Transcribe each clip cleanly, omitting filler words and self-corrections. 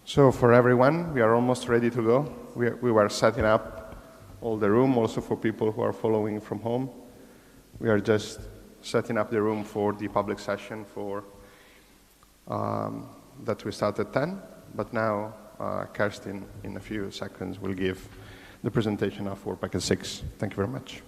So for everyone, we are almost ready to go. We were setting up all the room, also for people who are following from home. We are just setting up the room for the public session for that we start at 10. But now Kerstin, in a few seconds, will give the presentation of Work Package 6. Thank you very much.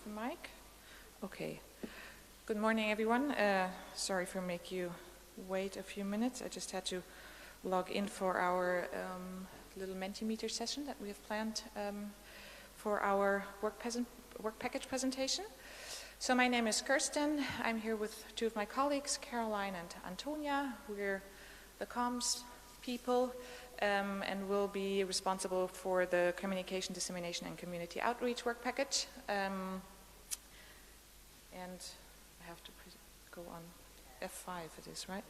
The mic? Okay. Good morning, everyone. Sorry for making you wait a few minutes. I just had to log in for our little Mentimeter session that we have planned for our work package presentation. So my name is Kirsten. I'm here with two of my colleagues, Caroline and Antonia. We're the comms people and will be responsible for the communication, dissemination, and community outreach work package. And I have to go on F5 it is, right?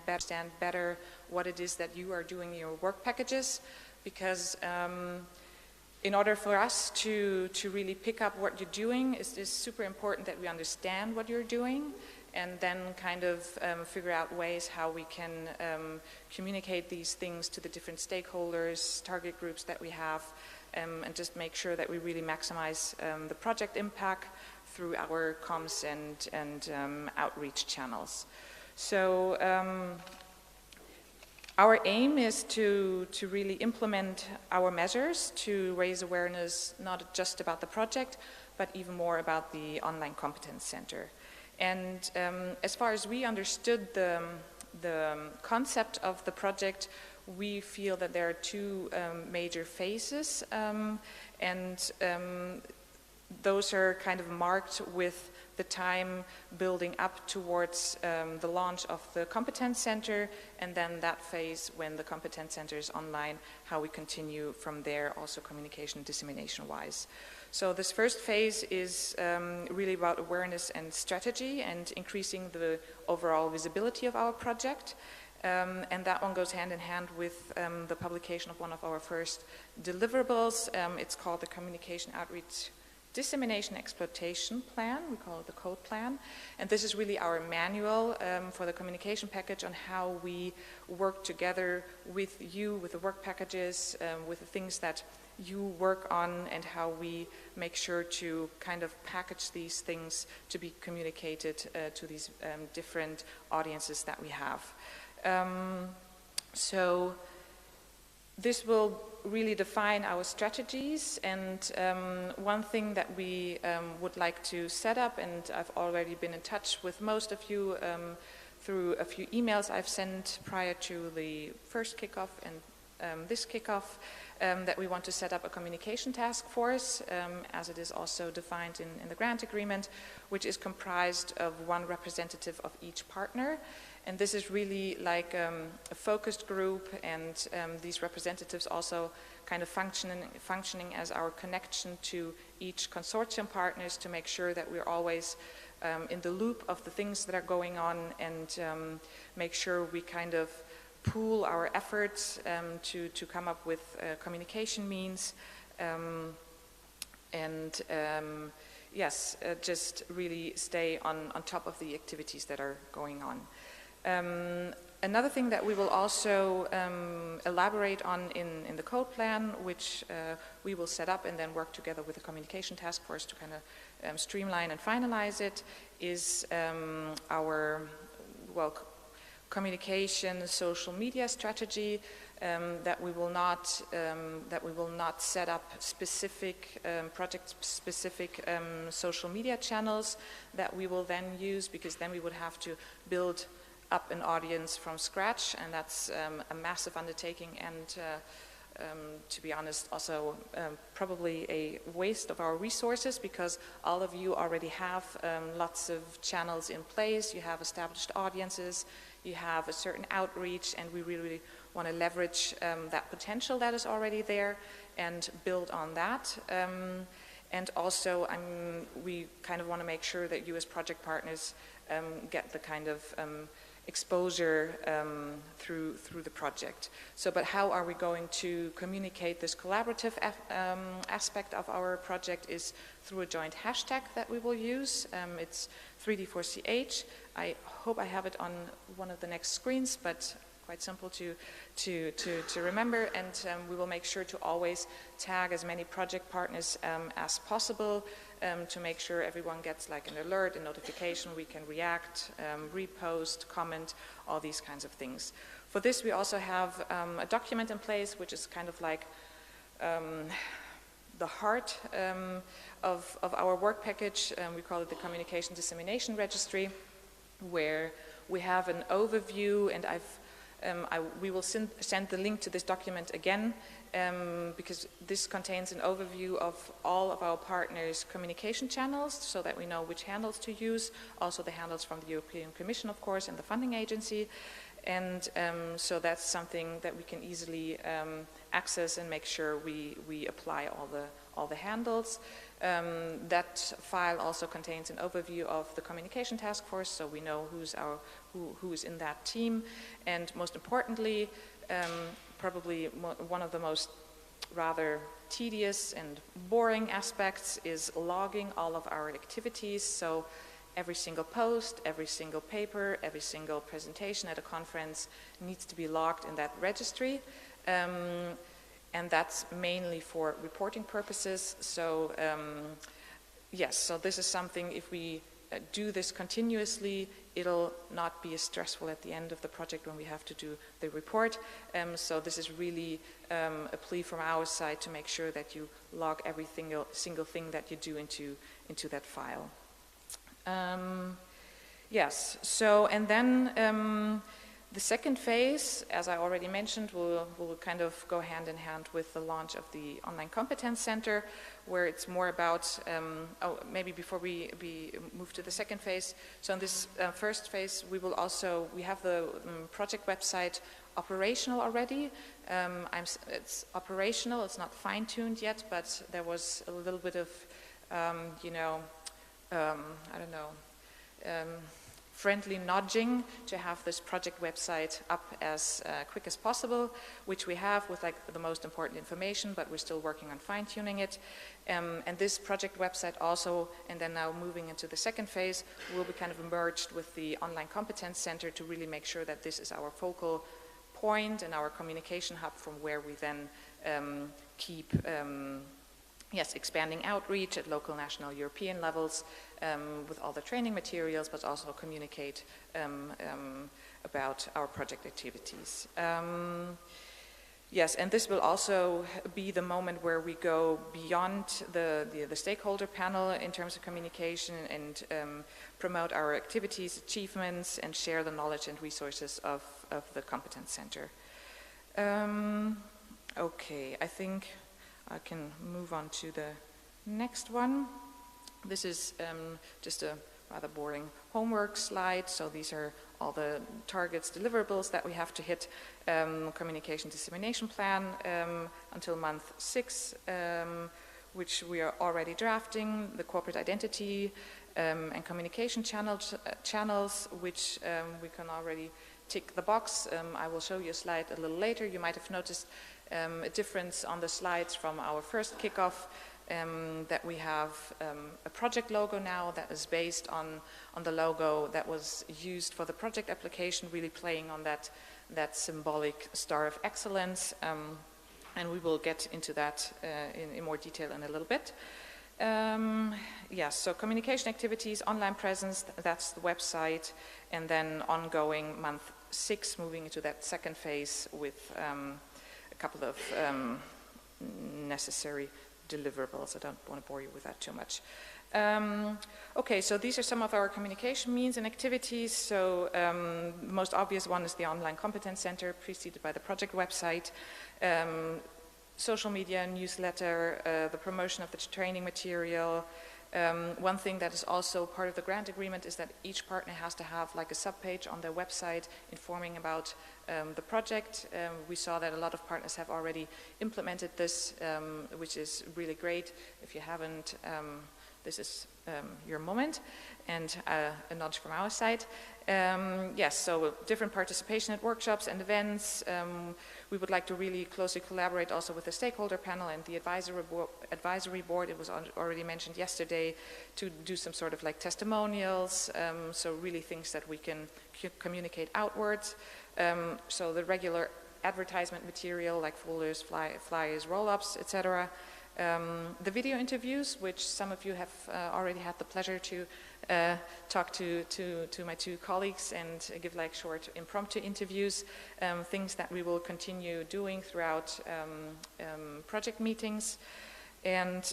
Understand better what it is that you are doing in your work packages, because in order for us to really pick up what you're doing, it's super important that we understand what you're doing and then kind of figure out ways how we can communicate these things to the different stakeholders, target groups that we have, and just make sure that we really maximize the project impact through our comms and outreach channels. So our aim is to really implement our measures to raise awareness not just about the project, but even more about the Online Competence Centre. And as far as we understood the concept of the project, we feel that there are two major phases, and those are kind of marked with the time building up towards the launch of the Competence Centre, and then that phase when the Competence Centre is online, how we continue from there, also communication dissemination wise. So this first phase is really about awareness and strategy and increasing the overall visibility of our project. And that one goes hand in hand with the publication of one of our first deliverables. It's called the Communication Outreach Dissemination Exploitation Plan. We call it the Code Plan. And this is really our manual for the communication package on how we work together with you, with the work packages, with the things that you work on, and how we make sure to kind of package these things to be communicated to these different audiences that we have. So this will really define our strategies, and one thing that we would like to set up, and I've already been in touch with most of you through a few emails I've sent prior to the first kickoff and this kickoff, that we want to set up a communication task force, as it is also defined in the grant agreement, which is comprised of one representative of each partner. And this is really like a focused group, and these representatives also kind of functioning as our connection to each consortium partners to make sure that we're always in the loop of the things that are going on, and make sure we kind of pool our efforts to come up with communication means, and yes, just really stay on top of the activities that are going on. Another thing that we will also elaborate on in the code plan, which we will set up and then work together with the communication task force to kind of streamline and finalize it, is our, well, communication social media strategy, that we will not set up specific project-specific social media channels that we will then use, because then we would have to build up an audience from scratch, and that's a massive undertaking, and to be honest, also probably a waste of our resources, because all of you already have lots of channels in place, you have established audiences, you have a certain outreach, and we really want to leverage that potential that is already there and build on that. And also, we kind of want to make sure that you as project partners get the kind of exposure through the project. So, but how are we going to communicate this collaborative aspect of our project is through a joint hashtag that we will use. It's 3D-4CH. I hope I have it on one of the next screens, but quite simple to remember, and we will make sure to always tag as many project partners as possible, to make sure everyone gets like an alert, a notification, we can react, repost, comment, all these kinds of things. For this we also have a document in place, which is kind of like the heart of our work package. We call it the Communication Dissemination Registry, where we have an overview, and we will send the link to this document again, because this contains an overview of all of our partners' communication channels, so that we know which handles to use, also the handles from the European Commission, of course, and the funding agency. And so that's something that we can easily access and make sure we apply all the handles. That file also contains an overview of the communication task force, so we know who is in that team. And most importantly, probably one of the most rather tedious and boring aspects is logging all of our activities. So every single post, every single paper, every single presentation at a conference needs to be logged in that registry. And that's mainly for reporting purposes. So yes, so this is something, if we do this continuously, it'll not be as stressful at the end of the project when we have to do the report. So this is really a plea from our side to make sure that you log every single thing that you do into that file. Yes, so, and then the second phase, as I already mentioned, will kind of go hand in hand with the launch of the Online Competence Centre, where it's more about, maybe before we move to the second phase. So in this first phase, we have the project website operational already. It's operational, it's not fine-tuned yet, but there was a little bit of, I don't know, friendly nudging to have this project website up as quick as possible, which we have with like the most important information, but we're still working on fine-tuning it. And this project website also, and then now moving into the second phase, will be kind of merged with the Online Competence Centre to really make sure that this is our focal point and our communication hub from where we then keep expanding outreach at local, national, European levels with all the training materials, but also communicate about our project activities. Yes, and this will also be the moment where we go beyond the stakeholder panel in terms of communication and promote our activities, achievements, and share the knowledge and resources of the Competence Centre. Okay, I think I can move on to the next one. This is just a rather boring homework slide. So these are all the targets, deliverables that we have to hit. Communication dissemination plan until month 6, which we are already drafting. The corporate identity and communication channels, which we can already tick the box. I will show you a slide a little later. You might have noticed a difference on the slides from our first kickoff, that we have a project logo now that is based on the logo that was used for the project application, really playing on that symbolic star of excellence. And we will get into that in more detail in a little bit. Yes, so communication activities, online presence, that's the website, and then ongoing month 6, moving into that second phase with a couple of necessary deliverables. I don't want to bore you with that too much. Okay, so these are some of our communication means and activities. So the most obvious one is the Online Competence Centre, preceded by the project website. Social media, newsletter, the promotion of the training material. One thing that is also part of the grant agreement is that each partner has to have like a subpage on their website informing about the project. We saw that a lot of partners have already implemented this, which is really great. If you haven't, this is your moment, and a nudge from our side. Yes, so different participation at workshops and events. We would like to really closely collaborate also with the stakeholder panel and the advisory board. It was already mentioned yesterday, to do some sort of like testimonials, so really things that we can communicate outwards. So the regular advertisement material like folders, flyers, roll-ups, etc. The video interviews, which some of you have already had the pleasure to talk to my two colleagues and give like short impromptu interviews, things that we will continue doing throughout project meetings. And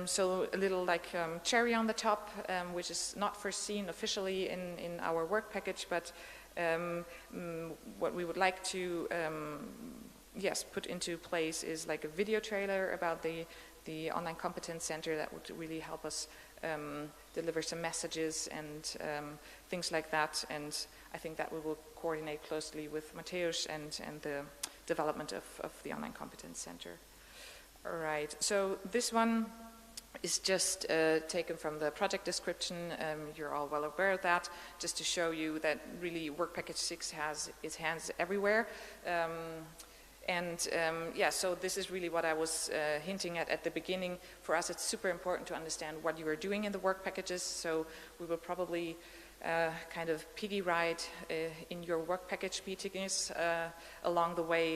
so a little like cherry on the top, which is not foreseen officially in our work package, but what we would like to yes, put into place is like a video trailer about the Online Competence Centre that would really help us deliver some messages and things like that. And I think that we will coordinate closely with Mateusz and the development of the Online Competence Centre. All right, so this one is just taken from the project description. You're all well aware of that, just to show you that really Work Package 6 has its hands everywhere. Yeah, so this is really what I was hinting at the beginning. For us, it's super important to understand what you are doing in the work packages. So we will probably kind of piggy ride in your work package meetings along the way